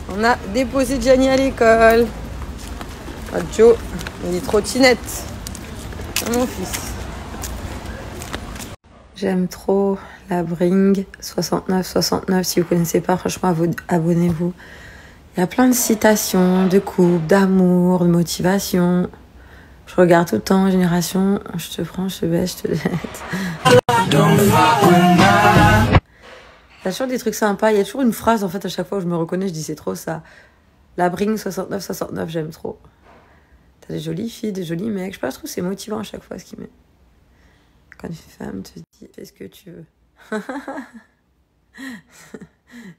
On a déposé Gianni à l'école. Ah, Joe, il est trottinette. Ah, mon fils. J'aime trop la Bring 6969. Si vous ne connaissez pas, franchement, abonnez-vous. Il y a plein de citations, de couple, d'amour, de motivation. Je regarde tout le temps, Génération, je te prends, je te baisse, je te jette. Il y a toujours des trucs sympas. Il y a toujours une phrase, en fait, à chaque fois où je me reconnais, je dis c'est trop ça. La Bring 6969, j'aime trop. T'as des jolies filles, des jolis mecs. Je sais pas, je trouve que c'est motivant à chaque fois ce qu'il met. Quand une femme te dit fais ce que tu veux.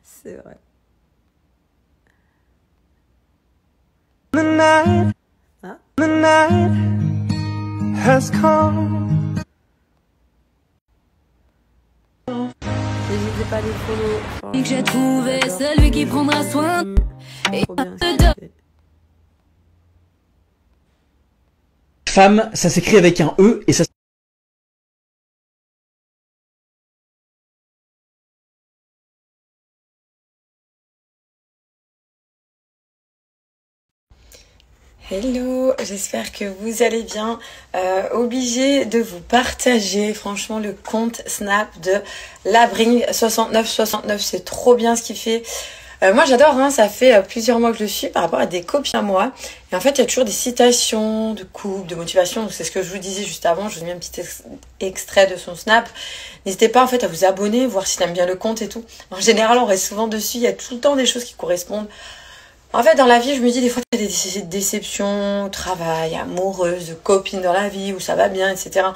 C'est vrai. Ah. The night has come. N'hésitez pas à les follow. Et que j'ai trouvé celui qui prendra soin. Et Femme, ça s'écrit avec un E et ça. Hello, j'espère que vous allez bien. Obligée de vous partager franchement le compte Snap de la Bring 6969. C'est trop bien ce qu'il fait. Moi j'adore, hein, ça fait plusieurs mois que je le suis par rapport à des copines à moi. Et en fait il y a toujours des citations de couple, de motivation. C'est ce que je vous disais juste avant. Je vous ai mis un petit extrait de son Snap. N'hésitez pas en fait à vous abonner, voir s'il aime bien le compte et tout. En général on reste souvent dessus. Il y a tout le temps des choses qui correspondent. En fait, dans la vie, je me dis des fois qu'il y a des déceptions au travail, amoureuses, de copines dans la vie, où ça va bien, etc.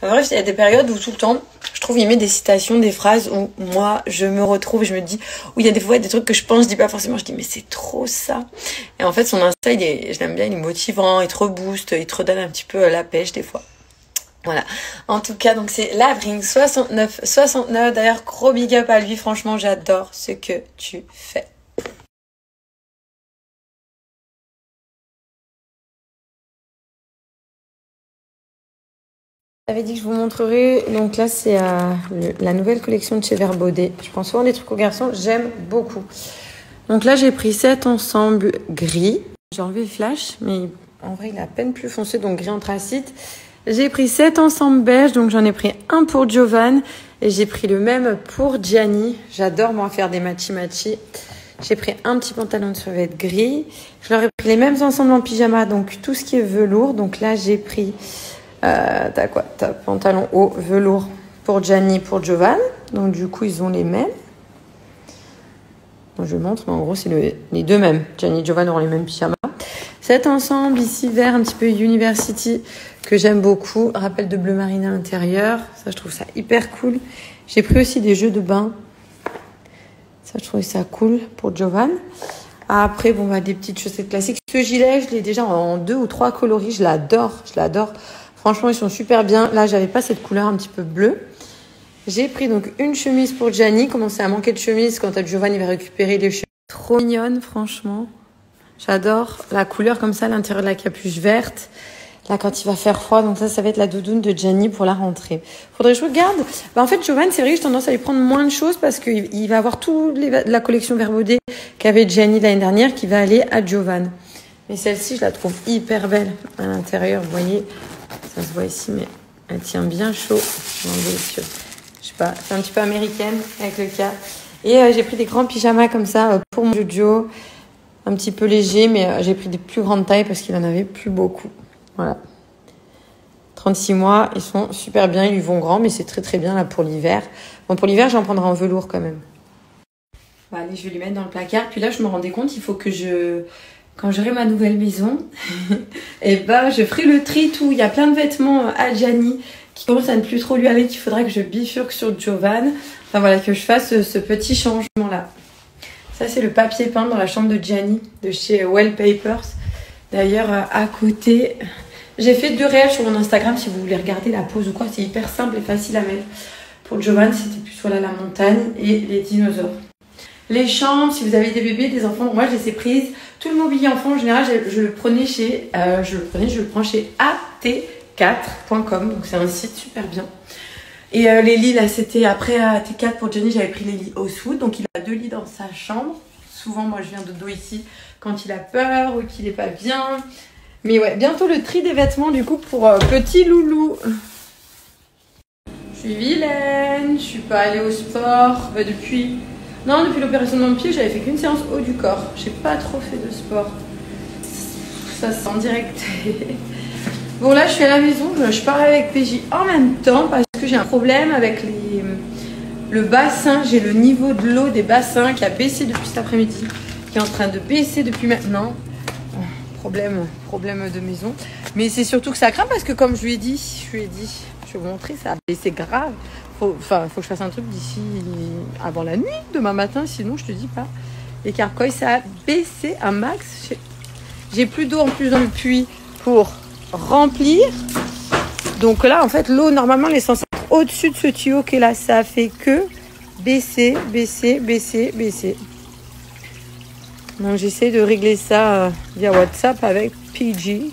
Bref, il y a des périodes où tout le temps, je trouve, il met des citations, des phrases où moi, je me retrouve, je me dis, où il y a des fois des trucs que je pense, je dis pas forcément, je dis, mais c'est trop ça. Et en fait, son Insta, je l'aime bien, il est motivant, il te rebooste, il te redonne un petit peu la pêche des fois. Voilà. En tout cas, donc c'est la Bring 6969. D'ailleurs, gros big up à lui. Franchement, j'adore ce que tu fais. J'avais dit que je vous montrerai, donc là c'est la nouvelle collection de chez Verbaudet. Je prends souvent des trucs aux garçons, j'aime beaucoup. Donc là j'ai pris 7 ensembles gris. J'ai enlevé le flash, mais en vrai il est à peine plus foncé, donc gris anthracite. J'ai pris 7 ensembles beige, donc j'en ai pris un pour Giovanni et j'ai pris le même pour Gianni. J'adore moi faire des matchy-matchy. J'ai pris un petit pantalon de survêt gris. Je leur ai pris les mêmes ensembles en pyjama, donc tout ce qui est velours. Donc là j'ai pris... t'as quoi? T'as pantalon haut velours pour Gianni, pour Giovanni. Donc du coup ils ont les mêmes. Donc, je montre, mais en gros c'est les deux mêmes. Gianni et Giovanni auront les mêmes pyjamas. Cet ensemble ici vert un petit peu University que j'aime beaucoup. Rappel de bleu marine à l'intérieur. Ça je trouve ça hyper cool. J'ai pris aussi des jeux de bain. Ça je trouvais ça cool pour Giovanni. Après bon bah des petites chaussettes classiques. Ce gilet je l'ai déjà en 2 ou 3 coloris. Je l'adore. Franchement, ils sont super bien. Là, j'avais pas cette couleur un petit peu bleue. J'ai pris donc une chemise pour Gianni. Commençait à manquer de chemise quand Giovanni va récupérer les chemises. Trop mignonne, franchement. J'adore la couleur comme ça, l'intérieur de la capuche verte. Là, quand il va faire froid, donc ça va être la doudoune de Gianni pour la rentrée. Faudrait que je regarde. Bah, en fait, Giovanni, c'est vrai que j'ai tendance à lui prendre moins de choses parce qu'il va avoir toute la collection Verbaudet qu'avait Gianni l'année dernière qui va aller à Giovanni. Mais celle-ci, je la trouve hyper belle à l'intérieur, vous voyez. Ça se voit ici, mais elle tient bien chaud. Je sais pas, c'est un petit peu américaine avec le cas. Et j'ai pris des grands pyjamas comme ça pour mon Jojo. Un petit peu léger, mais j'ai pris des plus grandes tailles parce qu'il en avait plus beaucoup. Voilà. 36 mois, ils sont super bien, ils lui vont grand, mais c'est très très bien là pour l'hiver. Bon, pour l'hiver, j'en prendrai en velours quand même. Bon, allez, je vais lui mettre dans le placard. Puis là, je me rendais compte, il faut que quand j'aurai ma nouvelle maison, et ben je ferai le tri tout. Il y a plein de vêtements à Gianni qui commencent à ne plus trop lui aller, qu'il faudra que je bifurque sur Giovanni. Enfin voilà, que je fasse ce petit changement là. Ça c'est le papier peint dans la chambre de Gianni, de chez Wallpapers. D'ailleurs à côté, j'ai fait 2 réels sur mon Instagram si vous voulez regarder la pose ou quoi. C'est hyper simple et facile à mettre. Pour Giovanni, c'était plus voilà la montagne et les dinosaures. Les chambres, si vous avez des bébés, des enfants, moi je les ai prises. Tout le mobilier enfant, en général, je le prends chez at4.com. Donc c'est un site super bien. Et les lits, là, c'était après AT4 pour Johnny, j'avais pris les lits au sud. Donc il a 2 lits dans sa chambre. souvent, moi, je viens de dos ici quand il a peur ou qu'il est pas bien. Mais ouais, bientôt le tri des vêtements, du coup, pour petit loulou. Je suis vilaine, je suis pas allée au sport. Bah, depuis l'opération de mon pied, j'avais fait qu'une séance haut du corps. J'ai pas trop fait de sport. Ça se sent direct. Bon, là, je suis à la maison, je pars avec PJ en même temps parce que j'ai un problème avec le bassin. J'ai le niveau de l'eau des bassins qui a baissé depuis cet après-midi, qui est en train de baisser depuis maintenant. Problème de maison. Mais c'est surtout que ça craint parce que comme je lui ai dit, je vais vous montrer, ça a baissé grave. Faut que je fasse un truc d'ici avant la nuit, demain matin, sinon je te dis pas. Les carcoïs, ça a baissé un max. J'ai plus d'eau en plus dans le puits pour remplir. Donc là, en fait, l'eau, normalement, elle est censée être au-dessus de ce tuyau qui est là. Ça a fait que baisser. Donc j'essaie de régler ça via WhatsApp avec PJ.